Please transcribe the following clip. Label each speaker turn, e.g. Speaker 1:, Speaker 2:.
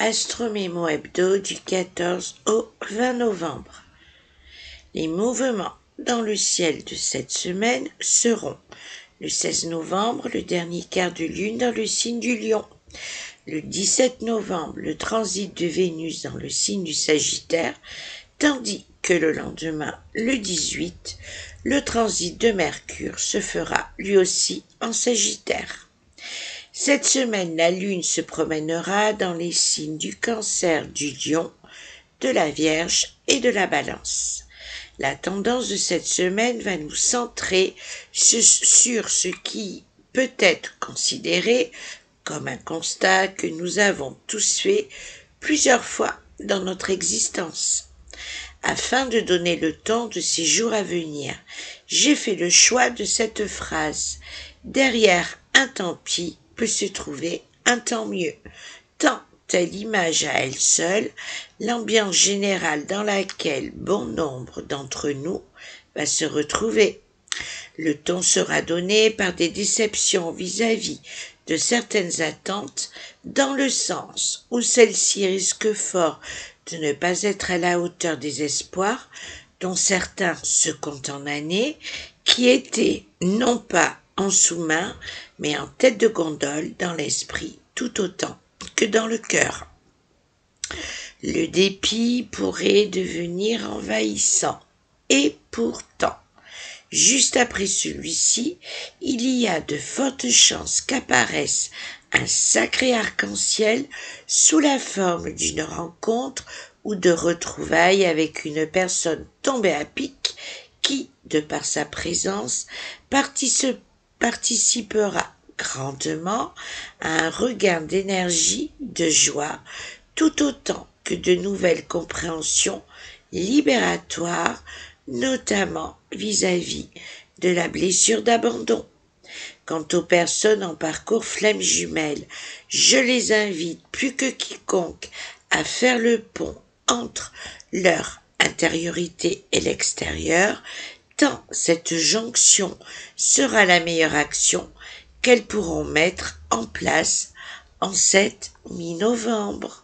Speaker 1: Astromémo Hebdo du 14 au 20 novembre. Les mouvements dans le ciel de cette semaine seront le 16 novembre, le dernier quart de lune dans le signe du Lion. Le 17 novembre, le transit de Vénus dans le signe du Sagittaire, tandis que le lendemain, le 18, le transit de Mercure se fera lui aussi en Sagittaire. Cette semaine, la Lune se promènera dans les signes du Cancer, du Lion, de la Vierge et de la Balance. La tendance de cette semaine va nous centrer sur ce qui peut être considéré comme un constat que nous avons tous fait plusieurs fois dans notre existence. Afin de donner le temps de ces jours à venir, j'ai fait le choix de cette phrase. Derrière un tant pis peut se trouver un tant mieux. Tant est l'image à elle seule, l'ambiance générale dans laquelle bon nombre d'entre nous va se retrouver. Le ton sera donné par des déceptions vis-à-vis de certaines attentes, dans le sens où celles-ci risquent fort de ne pas être à la hauteur des espoirs dont certains se comptent en années, qui étaient non pas en sous-main, mais en tête de gondole dans l'esprit tout autant que dans le cœur. Le dépit pourrait devenir envahissant, et pourtant, juste après celui-ci, il y a de fortes chances qu'apparaisse un sacré arc-en-ciel sous la forme d'une rencontre ou de retrouvailles avec une personne tombée à pic qui, de par sa présence, participera grandement à un regain d'énergie, de joie, tout autant que de nouvelles compréhensions libératoires, notamment vis-à-vis de la blessure d'abandon. Quant aux personnes en parcours flamme jumelle, je les invite plus que quiconque à faire le pont entre leur intériorité et l'extérieur, tant cette jonction sera la meilleure action qu'elles pourront mettre en place en cette mi-novembre.